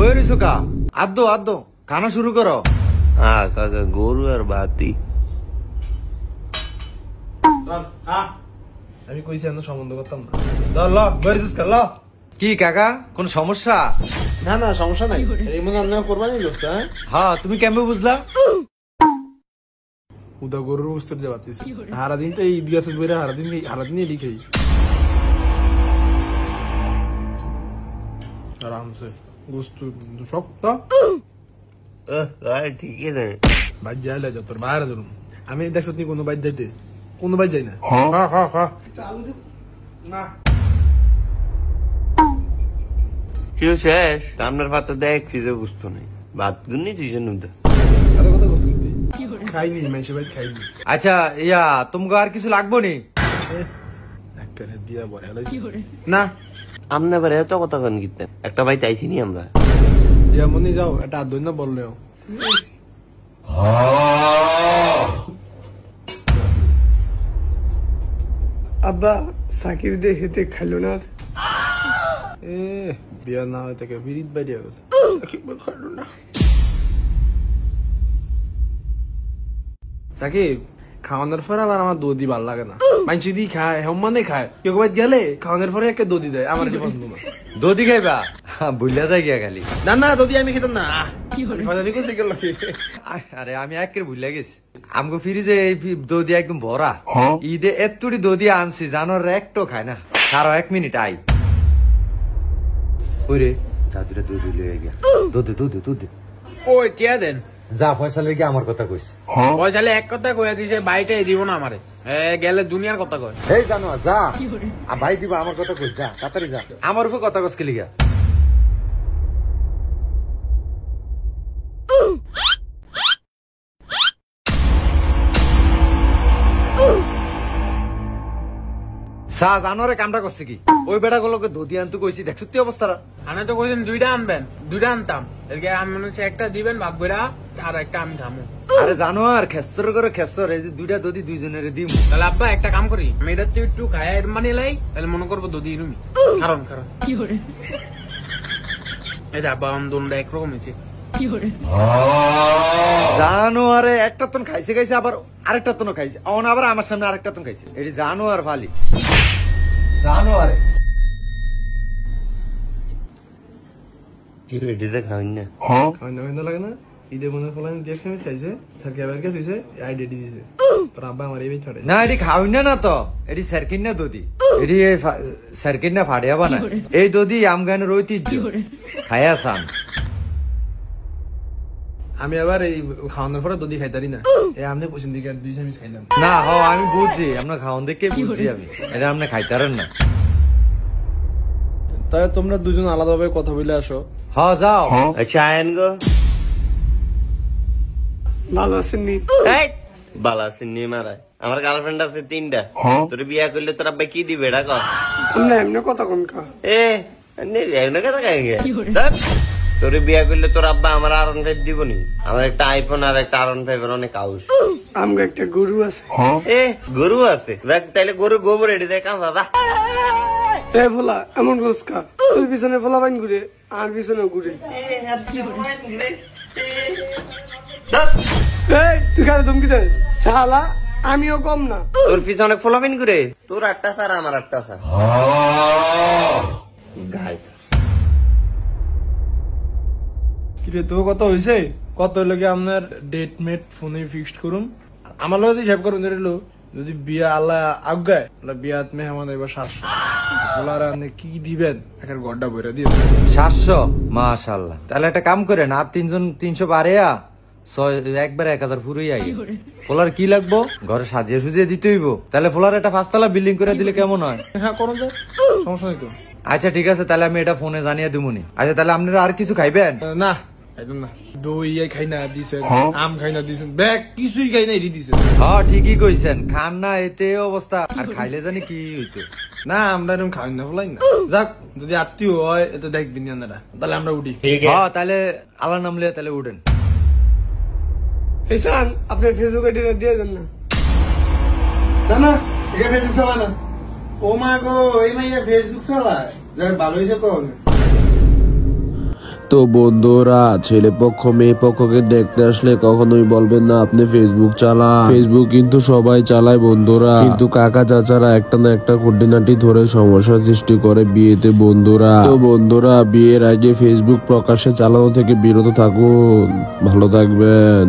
বই রইছো কা? আদ্দো আদ্দো খানা শুরু করো। হ্যাঁ কাকা, গরু আর বাতি। আমি কইছি এত সম্বন্ধ করতাম না। ল বইছিস কা ল। কি কাকা কোন সমস্যা? না না সমস্যা নাই, এই মনে রান্না করবা নি দোস্ত। হ্যাঁ তুমি কেমনে বুঝলা? উদা গরুর উস্তর দিয়ে বাতিছি সারাদিন তো এই দিয়াছে বইরা সারাদিন লিখাই আরামসে গুস্তু শক্ত ঠিকই না বাইর যাইলে যত বাইরে ধরুন। আমি দেখছ তুই কোনো বাইর যাইতে কোনো বাইর যাই না। হ্যাঁ হ্যাঁ হ্যাঁ না কেউ শেষ আপনার পাতা দেখ ফ্রিজে বুঝতো নেই ভাত গুনি দুইজন উদা আরে কথা কস খাইনি মানুষের বাড়ি খাইনি। আচ্ছা ইয়া তোমাকে আর কিছু লাগবো নি? একবারে দিয়া বড় না আমনে বারে এত কথা কন কিতেন একটা ভাই চাইছি নি আমরা ইয়া মনে যাও এটা আর দই না বললেও আব্বা সাকিব দে হেতে খাইলো না। এ বিয়া না হয় তাকে বিরিত বাইরে গেছে সাকিব খাইলো না। সাকিব খাওয়ানোর পরে আবার আমার দধি ভালো লাগে না। মানসি দি খায় হেমানে খায় কেউ বাইর গেলে খাওয়ানোর পরে একটা দধি দেয়, আমার কি পছন্দ না। দধি খাইবা? বুঝলা যাই গিয়া খালি। না না দধি আমি খেতাম না। আরে আমি একের ভুলে গেছি আমগো ফ্রিজে এই দধি একদম ভরা। ঈদে এতটি দধি আনছি জানোর একটো খায় না। কারো 1 মিনিট আই ওরে চাদুরা দুধ লয়ে গিয়া দুধ দুধ দুধ কই কে দেন? যা ফয়সালের কি আমার কথা কইস? পয়সালে এক কথা কইয়া দিছে বাইটে দিব না আমারে। গেলে দুনিয়ার কথা কয়। এই জানো যা ভাই দিবা আমার কথা কইস, যা তাড়াতাড়ি যা। আমার উপর কথা কইস লিগা? জানোরে কামটা করছে কি? ওই বেটা গুলোকে দধি আনতে কইছি, দেখ সত্যি অবস্থাটা। আনে তো কইছেন দুইটা আনবেন, দুইটা আনতাম। এদিকে আমি মনে হচ্ছে একটা দিবেন ভাগ করে আর একটা আমি খামু। আরে জানো আর খেসর করে খেসর এই যে দুইটা দধি দুইজনের দিম। তাহলে আব্বা একটা কাম করি, আমি এটা একটু খায় মানে লাই, তাহলে মনে করবো দধি রুমি কারণ কারণ কি করে এই আব্বা আম দোনটা একরকম হয়েছে কি করে জানো আরে একটা তন খাইছে খাইছে আবার আরেকটা তন খাইছে, অন আবার আমার সামনে আরেকটা তন খাইছে। এটি জানো আর ফালি জানো আরে কি এটিতে খাওয়াই না খাওয়াইন্দা লাগে না। ঈদে মনে ফলান দেখছে আমি খাইছে স্যার কে বেরকে দিছে আইডিয়া দিছে তোর আব্বা আমার এই ছড়ে না। এটি খাওয়াই না তো, এটি সার্কিন না দধি, এটি সার্কিন না ফাড়িয়া বানা। এই দধি আমগানের ঐতিহ্য খাইয়া সান। আমি আবার এই খাওয়ানোর পরে দধি খাইতারি না। এই আমনে কোচিন দিকে 2 চামচ খাইলাম না। হ আমি বুঝছি আপনার খাওয়ান দেখে বুঝছি আমি, এটা আপনি খাইতারেন না। তাই তোমরা দুজন আলাদাভাবে কথা বলে আসো। হ যাও। আচ্ছা আয়ন গো ভালো আছেননি? বালা সিন্নি মারায় আমার গার্লফ্রেন্ড আছে 3টা। তোর বিয়া করলে তোর আব্বা কি দিবে এটা কর? আমরা এমনি কথা কোন কা তোর বিয়া করলে তোর আব্বা আমার R15 দিবনি, আমার একটা আইফোন আর একটা R15 অনেক আউস। আমগো একটা গরু আছে। গরু আছে? দেখ তাইলে গরু গোবর এটি দেখ দাদা। এ ভোলা এমন রোজকা তোর পিছনে ভোলা বাইন ঘুরে আর পিছনে ঘুরে। তুই খালি ধমকি দেস শালা, আমিও কম না। তোর পিছনে অনেক ফলাবিন ঘুরে, তোর 8টা স্যার আমার 8টা স্যার। কিরে তো কত হইছে? কত লাগে আপনার ডেট মেট ফোনে ফিক্সড করুন। আমার লগে হিসাব করুন ধরিলো যদি বিয়া আল্লাহ আজ্ঞায় বিয়াত মেহমান এবার 700 ফলার আনে কি দিবেন একটা গড্ডা বইরা দিয়ে 700 মাশাআল্লাহ। তাহলে একটা কাম করেন আর 3জন 300 পারেয়া একবারে 1000 পুরোই আই। ফোলার কি লাগবো? ঘরে সাজিয়ে সুজিয়ে দিতে হইব। তাহলে ফোলার একটা 5তলা বিল্ডিং করে দিলে কেমন হয়? হ্যাঁ করুন তো, সমস্যা নেই তো। আচ্ছা ঠিক আছে, তাহলে আমি এটা ফোনে জানিয়ে দিবনি। আচ্ছা তাহলে আপনারা আর কিছু খাইবেন? না খাইতাম না। দই খাই না দিছেন, আম খাই না দিছেন, ব্যাগ কিছুই খাই না এটি দিছেন। হ্যাঁ ঠিকই কইছেন, খান না এতে অবস্থা। আর খাইলে জানি কি হইতো। না আমরা এরকম খাই না ফলাই না। যাক যদি আত্মীয় হয় এত দেখবেন আপনারা, তাহলে আমরা উঠি। হ্যাঁ তাহলে আল্লাহ নাম লিয়ে তাহলে উঠেন। এসান আপনার ফেসবুক আইডিটা দিয়ে দেন না। না না এটা ফেসবুক চালা না। ও মা গো এই মাইয়া ফেসবুক চালায়, যাক ভালো হয়েছে কোন তো বন্ধুরা, ছেলে পক্ষ মেয়ে পক্ষকে দেখতে আসলে কখনোই বলবেন না আপনি ফেসবুক চালান। ফেসবুক কিন্তু সবাই চালায় বন্ধুরা, কিন্তু কাকা চাচারা একটা না একটা খুঁটিনাটি ধরে সমস্যা সৃষ্টি করে বিয়েতে বন্ধুরা। তো বন্ধুরা, বিয়ের আগে ফেসবুক প্রকাশ্যে চালানো থেকে বিরত থাকুন। ভালো থাকবেন।